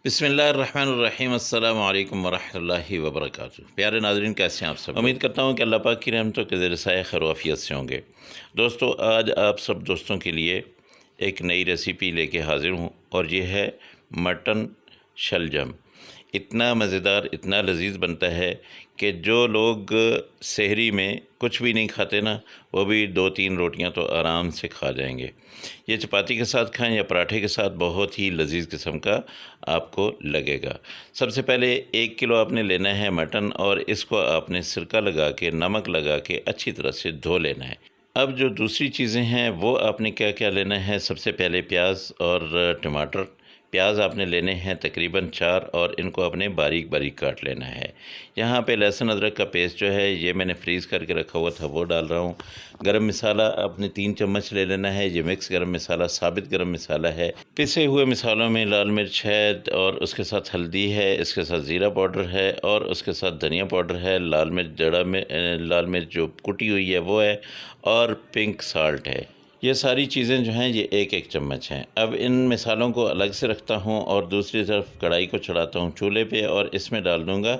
बिस्मिल्लाहिर्रहमानिर्रहीम अस्सलामु अलैकुम वरहमतुल्लाहि वबरकातुहू। प्यारे नाज़रीन, कैसे हैं आप सब? उम्मीद करता हूँ कि अल्लाह पाक की रहमतों के ज़रिए साए खैर आफियत से होंगे। दोस्तों, आज आप सब दोस्तों के लिए एक नई रेसिपी लेके हाज़िर हूँ और ये है मटन शलजम। इतना मज़ेदार, इतना लज़ीज़ बनता है कि जो लोग सहरी में कुछ भी नहीं खाते ना, वो भी 2-3 रोटियां तो आराम से खा जाएंगे। ये चपाती के साथ खाएं या पराठे के साथ, बहुत ही लज़ीज़ किस्म का आपको लगेगा। सबसे पहले 1 किलो आपने लेना है मटन और इसको आपने सिरका लगा के, नमक लगा के अच्छी तरह से धो लेना है। अब जो दूसरी चीज़ें हैं वो आपने क्या क्या लेना है, सबसे पहले प्याज और टमाटर। प्याज आपने लेने हैं तकरीबन 4 और इनको आपने बारीक बारीक काट लेना है। यहाँ पे लहसुन अदरक का पेस्ट जो है ये मैंने फ्रीज़ करके रखा हुआ था, वो डाल रहा हूँ। गरम मसाला आपने 3 चम्मच ले लेना है, ये मिक्स गरम मसाला, साबित गरम मसाला है। पिसे हुए मसालों में लाल मिर्च है और उसके साथ हल्दी है, इसके साथ ज़ीरा पाउडर है और उसके साथ धनिया पाउडर है, लाल मिर्च जड़ा में लाल मिर्च जो कुटी हुई है वो है, और पिंक साल्ट है। ये सारी चीज़ें जो हैं ये 1-1 चम्मच हैं। अब इन मिसालों को अलग से रखता हूँ और दूसरी तरफ कढ़ाई को चढ़ाता हूँ चूल्हे पे और इसमें डाल दूँगा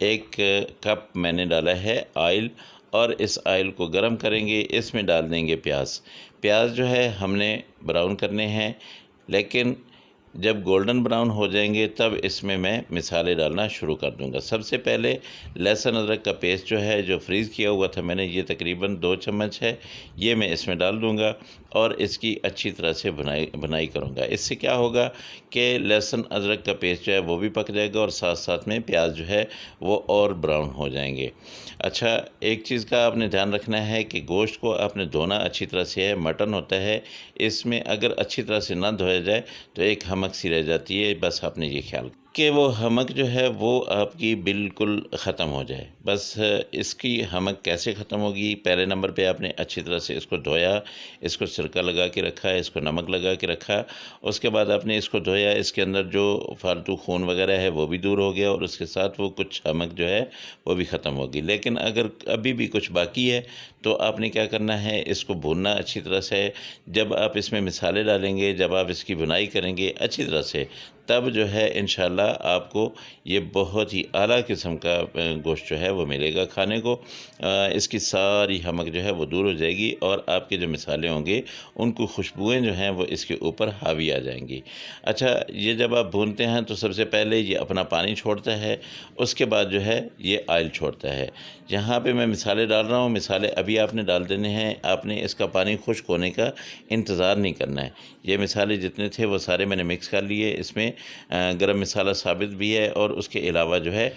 1 कप मैंने डाला है ऑयल, और इस ऑयल को गरम करेंगे। इसमें डाल देंगे प्याज। प्याज जो है हमने ब्राउन करने हैं, लेकिन जब गोल्डन ब्राउन हो जाएंगे तब इसमें मैं मिसाले डालना शुरू कर दूंगा। सबसे पहले लहसुन अदरक का पेस्ट जो है, जो फ्रीज़ किया हुआ था मैंने, ये तकरीबन 2 चम्मच है, ये मैं इसमें डाल दूंगा और इसकी अच्छी तरह से भुनाई करूंगा। इससे क्या होगा कि लहसुन अदरक का पेस्ट जो है वो भी पक जाएगा और साथ साथ में प्याज जो है वो और ब्राउन हो जाएंगे। अच्छा, एक चीज़ का आपने ध्यान रखना है कि गोश्त को आपने धोना अच्छी तरह से है। मटन होता है, इसमें अगर अच्छी तरह से ना धोया जाए तो एक हमक सी रह जाती है। बस आपने ये ख्याल कि वो हमक जो है वो आपकी बिल्कुल ख़त्म हो जाए। बस इसकी हमक कैसे ख़त्म होगी, पहले नंबर पे आपने अच्छी तरह से इसको धोया, इसको सिरका लगा के रखा है, इसको नमक लगा के रखा। उसके बाद आपने इसको धोया, इसके अंदर जो फालतू खून वगैरह है वो भी दूर हो गया और उसके साथ वो कुछ हमक जो है वो भी ख़त्म होगी। लेकिन अगर अभी भी कुछ बाकी है तो आपने क्या करना है, इसको भूनना अच्छी तरह से। जब आप इसमें मिसाले डालेंगे, जब आप इसकी बुनाई करेंगे अच्छी तरह से, तब जो है इंशाल्लाह आपको ये बहुत ही आला किस्म का गोश्त जो है वो मिलेगा खाने को। इसकी सारी हमक जो है वो दूर हो जाएगी और आपके जो मिसाले होंगे उनको खुशबुएँ जो हैं वो इसके ऊपर हावी आ जाएंगी। अच्छा, ये जब आप भूनते हैं तो सबसे पहले ये अपना पानी छोड़ता है, उसके बाद जो है ये ऑयल छोड़ता है। यहाँ पे मैं मिसाले डाल रहा हूँ, मिसाले अभी आपने डाल देने हैं। आपने इसका पानी खुश्क होने का इंतज़ार नहीं करना है। ये मिसाले जितने थे वो सारे मैंने मिक्स कर लिए। इसमें गरम मसाला साबित भी है और उसके अलावा जो है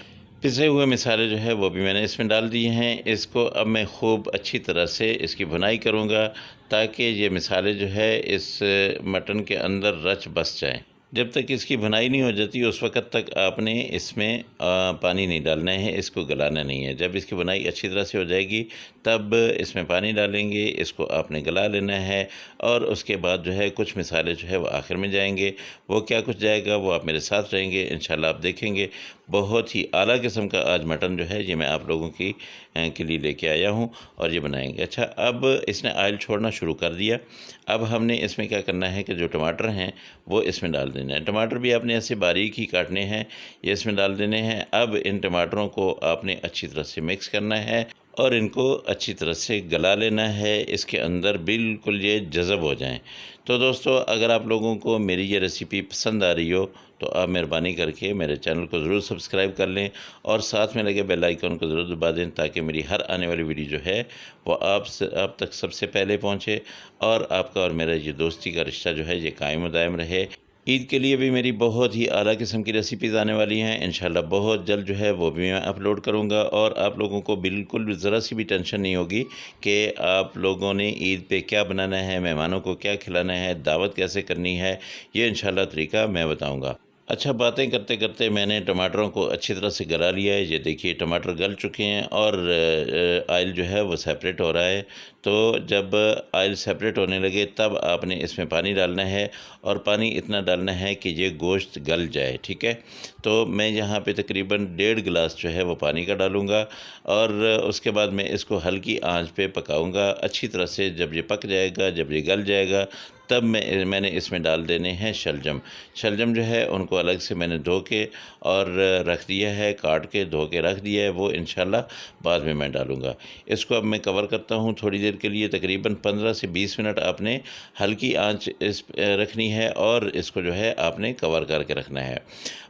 पिसे हुए मिसाले जो है वो भी मैंने इसमें डाल दिए हैं। इसको अब मैं खूब अच्छी तरह से इसकी भुनाई करूँगा ताकि ये मिसाले जो है इस मटन के अंदर रच बस जाएँ। जब तक इसकी भुनाई नहीं हो जाती उस वक़्त तक आपने इसमें पानी नहीं डालना है, इसको गलाना नहीं है। जब इसकी भुनाई अच्छी तरह से हो जाएगी तब इसमें पानी डालेंगे, इसको आपने गला लेना है और उसके बाद जो है कुछ मिसाले जो है वो आखिर में जाएंगे। वो क्या कुछ जाएगा वो आप मेरे साथ रहेंगे, इंशाल्लाह आप देखेंगे। बहुत ही आला किस्म का आज मटन जो है ये मैं आप लोगों की के लिए लेके आया हूँ और ये बनाएंगे। अच्छा, अब इसने ऑयल छोड़ना शुरू कर दिया। अब हमने इसमें क्या करना है कि जो टमाटर हैं वो इसमें डाल देना है। टमाटर भी आपने ऐसे बारीक ही काटने हैं, ये इसमें डाल देने हैं। अब इन टमाटरों को आपने अच्छी तरह से मिक्स करना है और इनको अच्छी तरह से गला लेना है, इसके अंदर बिल्कुल ये जज़ब हो जाएं। तो दोस्तों, अगर आप लोगों को मेरी ये रेसिपी पसंद आ रही हो तो आप मेहरबानी करके मेरे चैनल को ज़रूर सब्सक्राइब कर लें और साथ में लगे बेल आइकन को ज़रूर दबा दें ताकि मेरी हर आने वाली वीडियो जो है वो आप तक सबसे पहले पहुंचे और आपका और मेरा ये दोस्ती का रिश्ता जो है ये कायम दायम रहे। ईद के लिए भी मेरी बहुत ही आला किस्म की रेसिपीज़ आने वाली हैं, इंशाल्लाह बहुत जल्द जो है वो भी मैं अपलोड करूंगा और आप लोगों को बिल्कुल ज़रा सी भी टेंशन नहीं होगी कि आप लोगों ने ईद पे क्या बनाना है, मेहमानों को क्या खिलाना है, दावत कैसे करनी है, ये इंशाल्लाह तरीका मैं बताऊंगा। अच्छा, बातें करते करते मैंने टमाटरों को अच्छी तरह से गला लिया है। ये देखिए टमाटर गल चुके हैं और ऑयल जो है वो सेपरेट हो रहा है। तो जब ऑयल सेपरेट होने लगे तब आपने इसमें पानी डालना है और पानी इतना डालना है कि ये गोश्त गल जाए, ठीक है। तो मैं यहाँ पे तकरीबन 1.5 गिलास जो है वो पानी का डालूँगा और उसके बाद मैं इसको हल्की आंच पे पकाऊँगा अच्छी तरह से। जब ये पक जाएगा, जब ये गल जाएगा, तब मैंने इसमें डाल देने हैं शलजम। शलजम जो है उनको अलग से मैंने धो के और रख दिया है, काट के धो के रख दिया है, वो इंशाल्लाह बाद में मैं डालूँगा। इसको अब मैं कवर करता हूँ थोड़ी देर के लिए, तकरीबन 15 से 20 मिनट आपने हल्की आंच इस रखनी है और इसको जो है आपने कवर करके रखना है।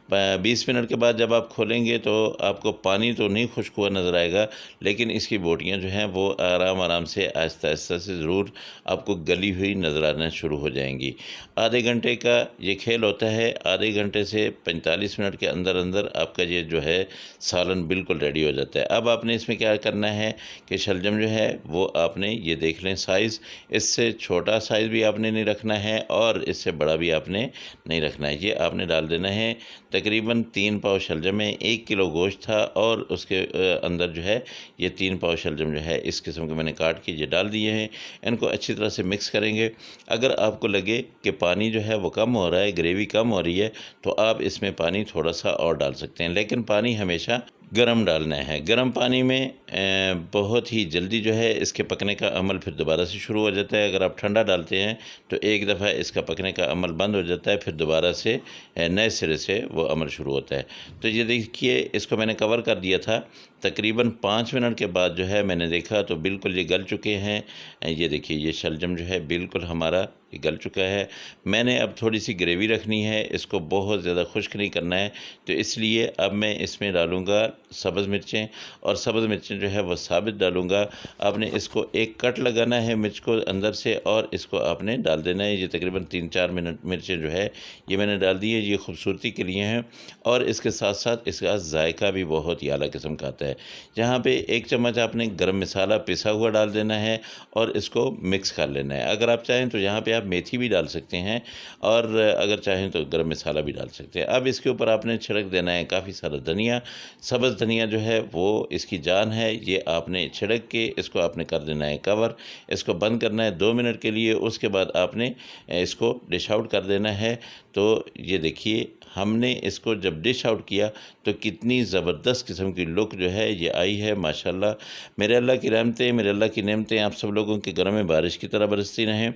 20 मिनट के बाद जब आप खोलेंगे तो आपको पानी तो नहीं खुश्क हुआ नज़र आएगा, लेकिन इसकी बोटियाँ जो हैं वो आराम आराम से आहिस्ता आहिस्ता से ज़रूर आपको गली हुई नज़र आना शुरू हो जाएंगी। आधे घंटे का ये खेल होता है, आधे घंटे से 45 मिनट के अंदर अंदर आपका ये जो है सालन बिल्कुल रेडी हो जाता है। अब आपने इसमें क्या करना है कि शलजम जो है वो आपने ये देख लें साइज़, इससे छोटा साइज़ भी आपने नहीं रखना है और इससे बड़ा भी आपने नहीं रखना है। ये आपने डाल देना है। तकरीबन 3 पाव शलजम है, 1 किलो गोश्त था और उसके अंदर जो है ये 3 पाव शलजम जो है इस किस्म के मैंने काट के ये डाल दिए हैं। इनको अच्छी तरह से मिक्स करेंगे। अगर आपको लगे कि पानी जो है वो कम हो रहा है, ग्रेवी कम हो रही है, तो आप इसमें पानी थोड़ा सा और डाल सकते हैं, लेकिन पानी हमेशा गरम डालना है। गरम पानी में बहुत ही जल्दी जो है इसके पकने का अमल फिर दोबारा से शुरू हो जाता है। अगर आप ठंडा डालते हैं तो एक दफ़ा इसका पकने का अमल बंद हो जाता है, फिर दोबारा से नए सिरे से वो अमल शुरू होता है। तो ये देखिए, इसको मैंने कवर कर दिया था। तकरीबन 5 मिनट के बाद जो है मैंने देखा तो बिल्कुल ये गल चुके हैं। ये देखिए, ये शलजम जो है बिल्कुल हमारा ये गल चुका है। मैंने अब थोड़ी सी ग्रेवी रखनी है, इसको बहुत ज़्यादा खुश्क नहीं करना है, तो इसलिए अब मैं इसमें डालूँगा सब्ज़ मिर्चें, और सब्ज़ मिर्चें जो है वो साबित डालूँगा। आपने इसको एक कट लगाना है मिर्च को अंदर से और इसको आपने डाल देना है। ये तकरीबन 3-4 मिनट मिर्चें जो है ये मैंने डाल दी है, ये खूबसूरती के लिए हैं और इसके साथ साथ इसका जायका भी बहुत ही आला किस्म का आता है। यहाँ पे 1 चम्मच आपने गरम मसाला पिसा हुआ डाल देना है और इसको मिक्स कर लेना है। अगर आप चाहें तो यहाँ पे आप मेथी भी डाल सकते हैं और अगर चाहें तो गरम मसाला भी डाल सकते हैं। अब इसके ऊपर आपने छिड़क देना है काफ़ी सारा धनिया। सब्ज़ धनिया जो है वो इसकी जान है। ये आपने छिड़क के इसको आपने कर देना है कवर। इसको बंद करना है 2 मिनट के लिए, उसके बाद आपने इसको डिश आउट कर देना है। तो ये देखिए, हमने इसको जब डिश आउट किया तो कितनी ज़बरदस्त किस्म की लुक जो है ये आई है माशाल्लाह। मेरे अल्लाह की रहमतें, मेरे अल्लाह की नेमतें आप सब लोगों के घरों में बारिश की तरह बरसती रहें।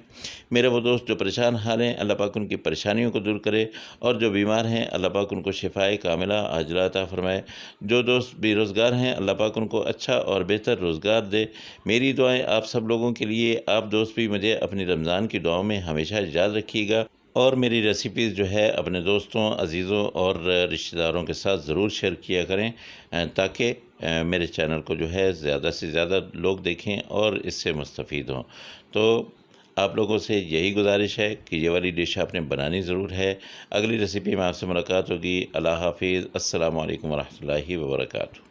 मेरे वो दोस्त जो परेशान हाल हैं, अल्लाह पाक उनकी परेशानियों को दूर करे, और जो बीमार हैं अल्लाह पाक उनको शिफाए कामिला आजिला अता फरमाए। जो दोस्त बेरोज़गार हैं अल्लाह पाक उनको अच्छा और बेहतर रोज़गार दे। मेरी दुआएं आप सब लोगों के लिए। आप दोस्त भी मुझे अपनी रमज़ान की दुआओं में हमेशा याद रखिएगा और मेरी रेसिपीज़ जो है अपने दोस्तों, अज़ीज़ों और रिश्तेदारों के साथ ज़रूर शेयर किया करें, ताकि मेरे चैनल को जो है ज़्यादा से ज़्यादा लोग देखें और इससे मुस्तफ़ीद हों। तो आप लोगों से यही गुजारिश है कि ये वाली डिश आपने बनानी ज़रूर है। अगली रेसिपी में आपसे मुलाकात होगी। अल्लाह हाफ़िज़। अस्सलामु अलैकुम व रहमतुल्लाहि व बरकातुहू।